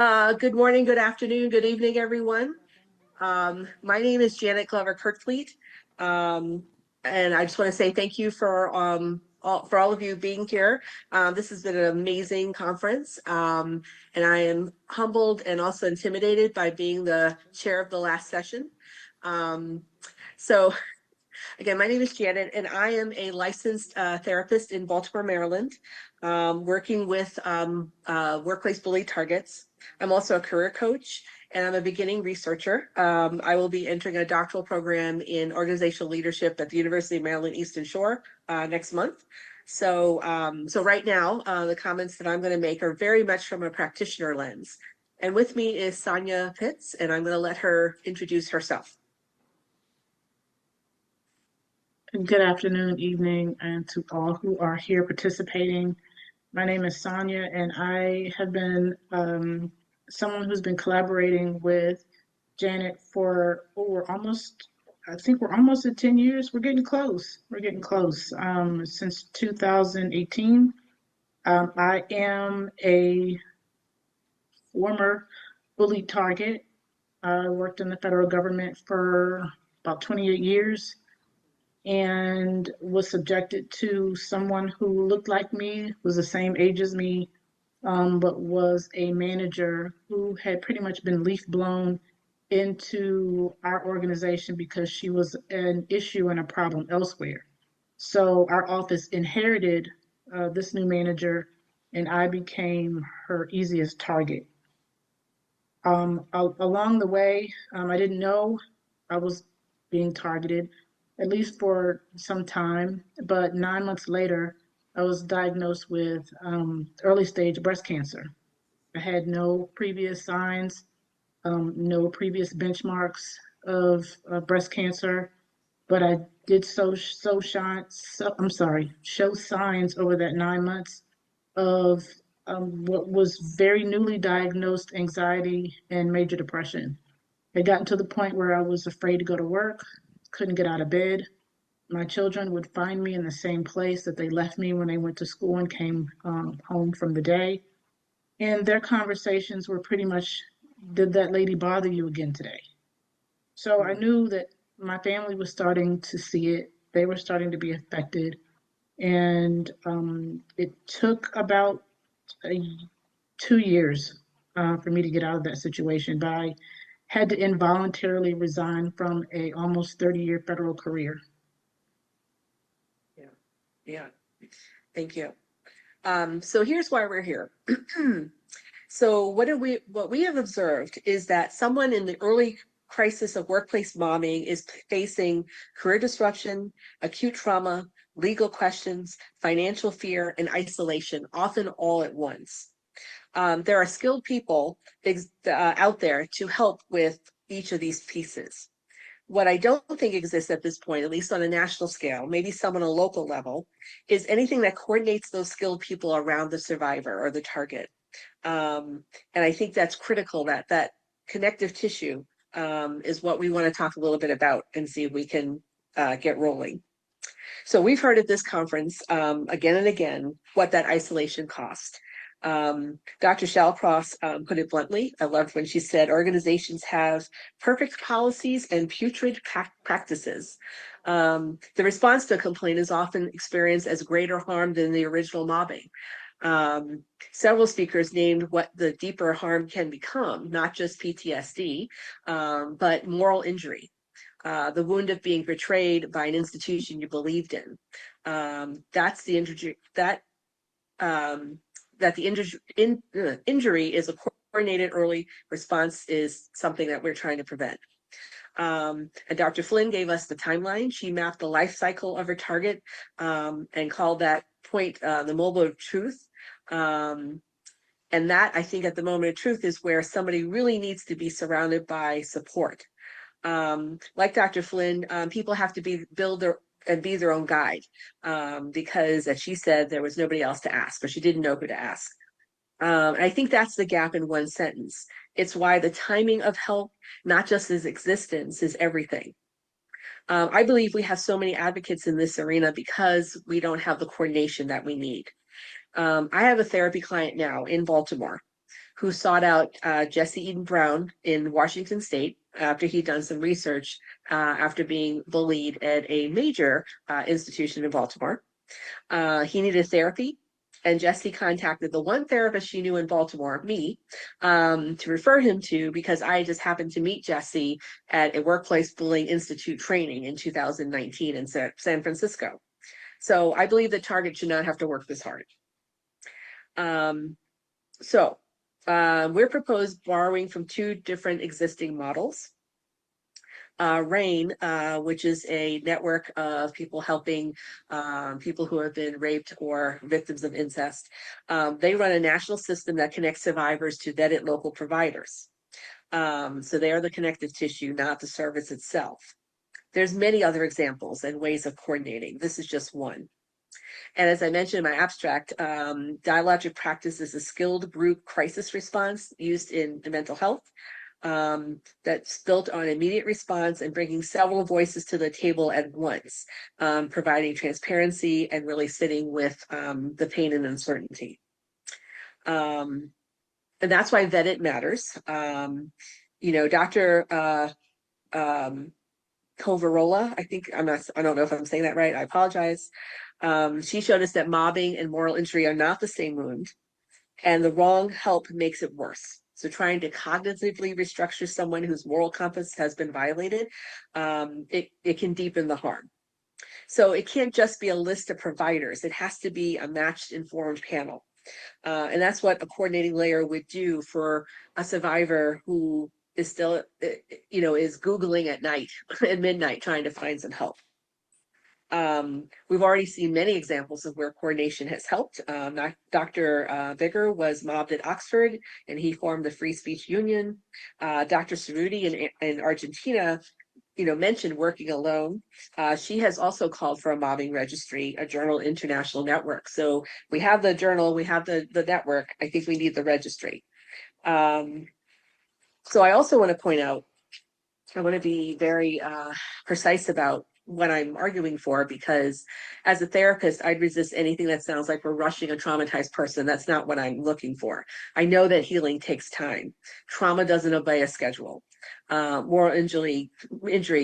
Good morning, good afternoon, good evening, everyone. My name is Janet Glover Kirkfleet, um, and I just want to say thank you for all of you being here. This has been an amazing conference, and I am humbled and also intimidated by being the chair of the last session. Um, so Again, my name is Janet, and I am a licensed therapist in Baltimore, Maryland, working with workplace bully targets. I'm also a career coach, and I'm a beginning researcher. I will be entering a doctoral program in organizational leadership at the University of Maryland Eastern Shore next month. So right now, the comments that I'm going to make are very much from a practitioner lens. And with me is Sonia Pitts, and I'm going to let her introduce herself. Good afternoon, evening, and to all who are here participating. My name is Sonia, and I have been someone who's been collaborating with Janet for I think we're almost at 10 years. We're getting close. We're getting close. Since 2018. I am a former bully target. I worked in the federal government for about 28 years and was subjected to someone who looked like me, was the same age as me, but was a manager who had pretty much been leaf blown into our organization because she was an issue and a problem elsewhere. So our office inherited this new manager, and I became her easiest target. Along the way, I didn't know I was being targeted, at least for some time. But 9 months later, I was diagnosed with early stage breast cancer. I had no previous signs, no previous benchmarks of breast cancer, but I did show signs over that 9 months of what was very newly diagnosed anxiety and major depression. It gotten to the point where I was afraid to go to work, couldn't get out of bed. My children would find me in the same place that they left me when they went to school and came home from the day. And their conversations were pretty much, did that lady bother you again today? So I knew that my family was starting to see it. They were starting to be affected. And it took about 2 years for me to get out of that situation. But I had to involuntarily resign from a almost 30-year federal career. Yeah, yeah. Thank you. So here's why we're here. So what we have observed is that someone in the early crisis of workplace mobbing is facing career disruption, acute trauma, legal questions, financial fear, and isolation, often all at once. There are skilled people out there to help with each of these pieces. What I don't think exists at this point, at least on a national scale, maybe some on a local level, is anything that coordinates those skilled people around the survivor or the target. And I think that's critical, that connective tissue is what we want to talk a little bit about and see if we can get rolling. So we've heard at this conference again and again what that isolation cost. Dr. Shalcross put it bluntly. I loved when she said organizations have perfect policies and putrid practices. The response to a complaint is often experienced as greater harm than the original mobbing. Several speakers named what the deeper harm can become, not just PTSD, but moral injury. The wound of being betrayed by an institution you believed in. That's the injury that the injury is a coordinated early response is something that we're trying to prevent. And Dr. Flynn gave us the timeline. She mapped the life cycle of her target and called that point the moment of truth. And that, I think, at the moment of truth is where somebody really needs to be surrounded by support. Like Dr. Flynn, people have to be their own guide because, as she said, there was nobody else to ask, or she didn't know who to ask. And I think that's the gap in one sentence. It's why the timing of help, not just his existence, is everything. I believe we have so many advocates in this arena because we don't have the coordination that we need. I have a therapy client now in Baltimore who sought out Jesse Eden Brown in Washington State after he'd done some research after being bullied at a major institution in Baltimore. He needed therapy, and Jesse contacted the one therapist she knew in Baltimore, me, to refer him to because I just happened to meet Jesse at a Workplace Bullying Institute training in 2019 in San Francisco. So I believe that Target should not have to work this hard. Um, so we're proposed borrowing from two different existing models. RAIN, which is a network of people helping people who have been raped or victims of incest. They run a national system that connects survivors to vetted local providers. So they are the connective tissue, not the service itself. There's many other examples and ways of coordinating. This is just one. And as I mentioned in my abstract, dialogic practice is a skilled group crisis response used in mental health that's built on immediate response and bringing several voices to the table at once, providing transparency and really sitting with the pain and uncertainty. And that's why vetted matters. Dr. Coverola, I don't know if I'm saying that right. I apologize. She showed us that mobbing and moral injury are not the same wound, and the wrong help makes it worse. So trying to cognitively restructure someone whose moral compass has been violated, it can deepen the harm. So it can't just be a list of providers. It has to be a matched, informed panel. And that's what a coordinating layer would do for a survivor who is still, is Googling at night, at midnight, trying to find some help. We've already seen many examples of where coordination has helped. Dr. Vigor was mobbed at Oxford, and he formed the Free Speech Union. Dr. Cerruti in Argentina, mentioned working alone. She has also called for a mobbing registry, a journal international network. So we have the journal, we have the network. I think we need the registry. So I also want to point out, I want to be very precise about what I'm arguing for, because as a therapist, I'd resist anything that sounds like we're rushing a traumatized person. That's not what I'm looking for. I know that healing takes time. Trauma doesn't obey a schedule. Moral injury,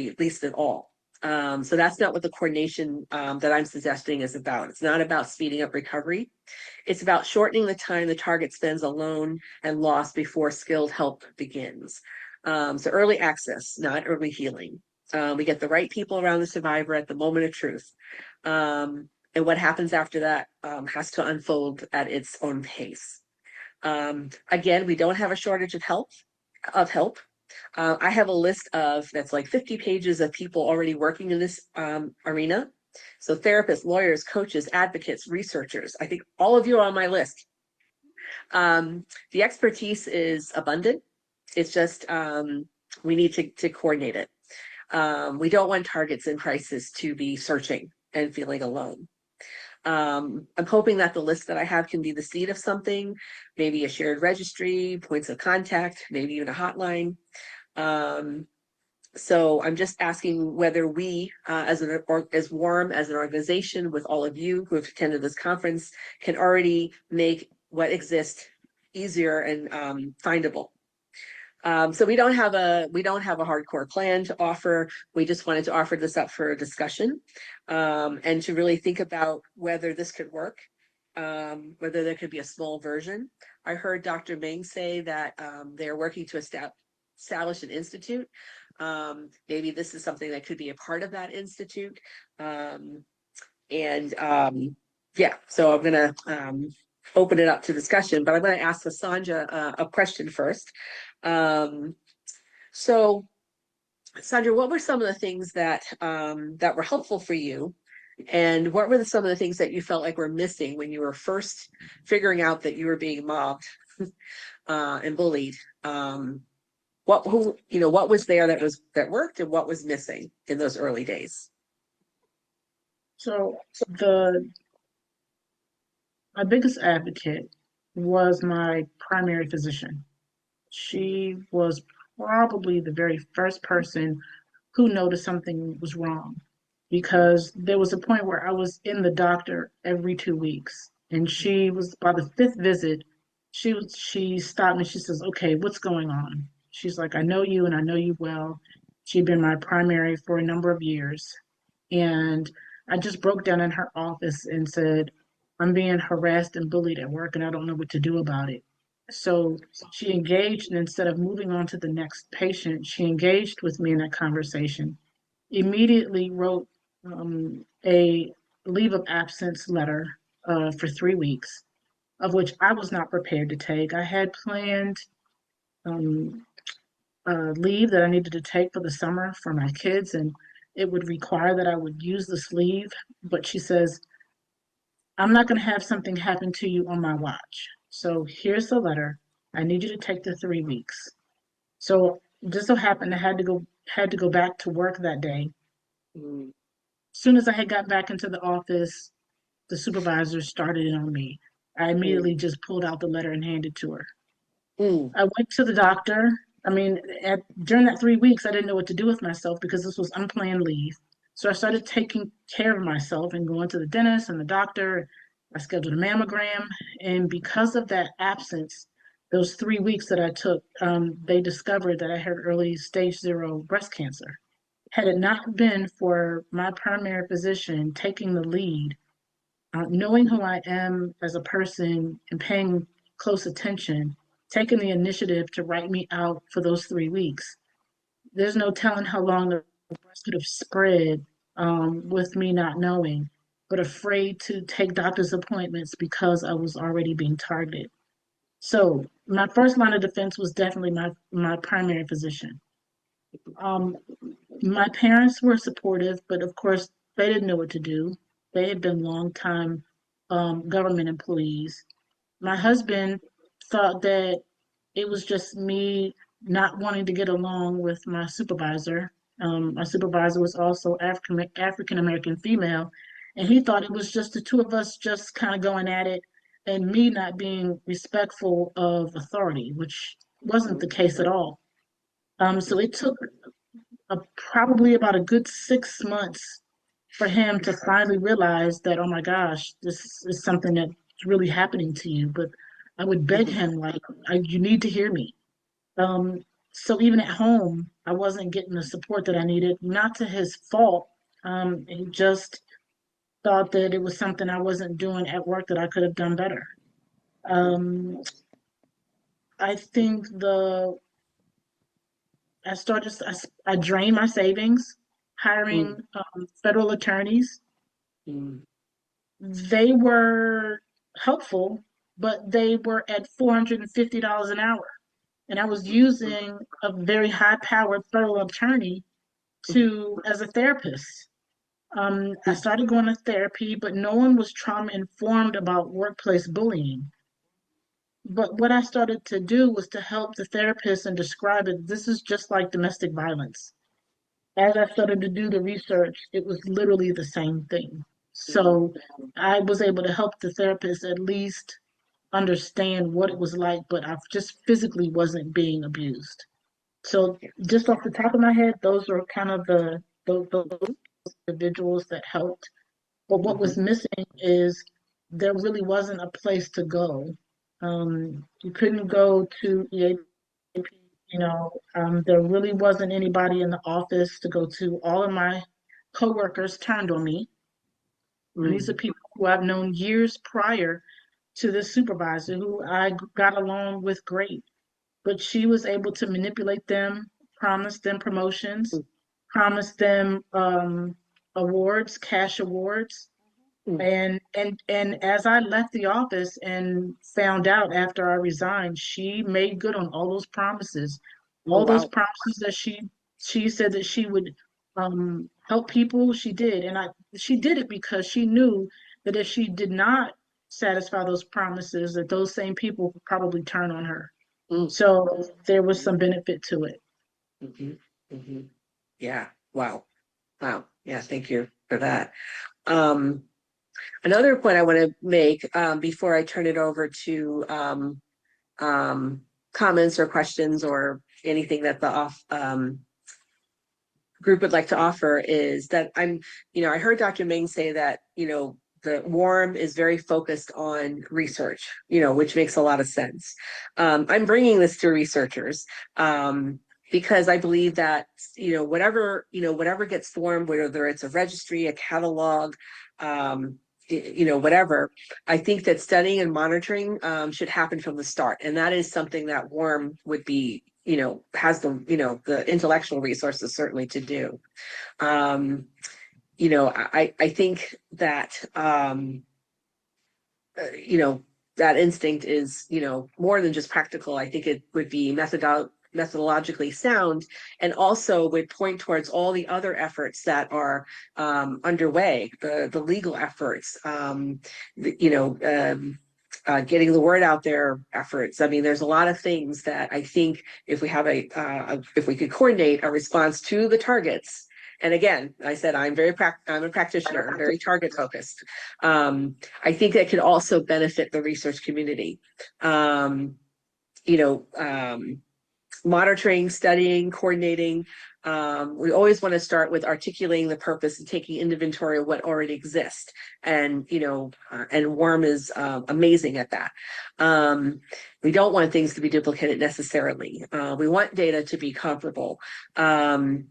at least at all. So that's not what the coordination that I'm suggesting is about. It's not about speeding up recovery. It's about shortening the time the target spends alone and lost before skilled help begins. So early access, not early healing. We get the right people around the survivor at the moment of truth. And what happens after that has to unfold at its own pace. Again, we don't have a shortage of help. I have a list that's like 50 pages of people already working in this arena. So therapists, lawyers, coaches, advocates, researchers. I think all of you are on my list. The expertise is abundant. It's just we need to coordinate it. We don't want targets in crisis to be searching and feeling alone. I'm hoping that the list that I have can be the seed of something, maybe a shared registry, points of contact, maybe even a hotline. So I'm just asking whether we, as WARM, as an organization, with all of you who have attended this conference, can already make what exists easier and findable. So we don't have a hardcore plan to offer. We just wanted to offer this up for a discussion, and to really think about whether this could work, whether there could be a small version. I heard Dr. Ming say that they're working to establish an institute. Maybe this is something that could be a part of that institute. Yeah, so I'm going to open it up to discussion, but I'm going to ask Sandra a question first. So Sandra, what were some of the things that were helpful for you? And what were some of the things that you felt like were missing when you were first figuring out that you were being mobbed and bullied? What was there that worked, and what was missing in those early days? So my biggest advocate was my primary physician. She was probably the very first person who noticed something was wrong, because there was a point where I was in the doctor every 2 weeks, and she was, by the fifth visit, she stopped me. She says, "Okay, what's going on?" She's like, "I know you and I know you well. She'd been my primary for a number of years." And I just broke down in her office and said, "I'm being harassed and bullied at work and I don't know what to do about it." So she engaged, and instead of moving on to the next patient, she engaged with me in that conversation, immediately wrote a leave of absence letter for 3 weeks, of which I was not prepared to take. I had planned um, leave that I needed to take for the summer for my kids, and it would require that I would use this leave. But she says, "I'm not going to have something happen to you on my watch. So here's the letter. I need you to take the 3 weeks." So just so happened I had to go back to work that day. Mm, As soon as I had got back into the office, the supervisor started it on me. I mm, immediately just pulled out the letter and handed it to her. mm, I went to the doctor. I mean, during that 3 weeks, I didn't know what to do with myself because this was unplanned leave. So I started taking care of myself and going to the dentist and the doctor. I scheduled a mammogram. And because of that absence, those 3 weeks that I took, they discovered that I had early stage 0 breast cancer. Had it not been for my primary physician taking the lead, knowing who I am as a person and paying close attention, taking the initiative to write me out for those 3 weeks, there's no telling how long the rest could have spread with me not knowing, but afraid to take doctor's appointments because I was already being targeted. So my first line of defense was definitely my primary physician. Um, my parents were supportive, but of course they didn't know what to do. They had been longtime government employees. My husband thought that it was just me not wanting to get along with my supervisor. My supervisor was also African American female, and he thought it was just the two of us just kind of going at it, and me not being respectful of authority, which wasn't the case at all. So it took probably about a good 6 months for him to finally realize that, oh my gosh, this is something that's really happening to you. But I would beg mhm, him, like, you need to hear me. Um, so even at home, I wasn't getting the support that I needed, not to his fault. He just thought that it was something I wasn't doing at work that I could have done better. Um, I think I drained my savings, hiring mm, federal attorneys. mm, They were helpful, but they were at $450 an hour. And I was using a very high powered federal attorney to as a therapist. I mm, started going to therapy, but no one was trauma informed about workplace bullying. But what I started to do was to help the therapist and describe it. This is just like domestic violence. As I started to do the research, it was literally the same thing. mm, So I was able to help the therapist at least understand what it was like, but I just physically wasn't being abused. So just off the top of my head, those are kind of those individuals that helped. But what was mhm, missing is there really wasn't a place to go. You couldn't go to EAP, there really wasn't anybody in the office to go to. All of my coworkers turned on me. And these are mm, people who I've known years prior to this supervisor who I got along with great. But she was able to manipulate them, promise them promotions, promise them awards, cash awards. mm. And as I left the office and found out after I resigned, she made good on all those promises. Oh, All those wow. promises that she said that she would help people, she did. And she did it because she knew that if she did not satisfy those promises, that those same people would probably turn on her. Mm, So there was some benefit to it. mhm, mhm. Yeah. Wow. Wow. Yeah. Thank you for that. Um, Another point I want to make before I turn it over to um, comments or questions or anything that the group would like to offer is that I heard Dr. Ming say that, the WARM is very focused on research, which makes a lot of sense. I'm bringing this to researchers because I believe that, whatever gets formed, whether it's a registry, a catalog, whatever, I think that studying and monitoring should happen from the start. And that is something that WARM would be, has the intellectual resources certainly to do. I think that, that instinct is, more than just practical. I think it would be methodologically sound, and also would point towards all the other efforts that are underway, the legal efforts, getting the word out there efforts. I mean, there's a lot of things that I think if we have if we could coordinate a response to the targets. And again, I said, I'm a practitioner, I'm very target focused. I think that could also benefit the research community. You know, Monitoring, studying, coordinating. We always want to start with articulating the purpose and taking inventory of what already exists. And, and WARM is amazing at that. We don't want things to be duplicated necessarily. We want data to be comparable. And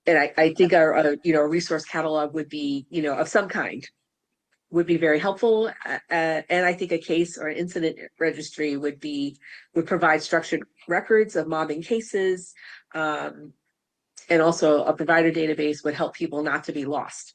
I think our resource catalog would be, of some kind, would be very helpful. And I think a case or an incident registry would provide structured records of mobbing cases. And also a provider database would help people not to be lost.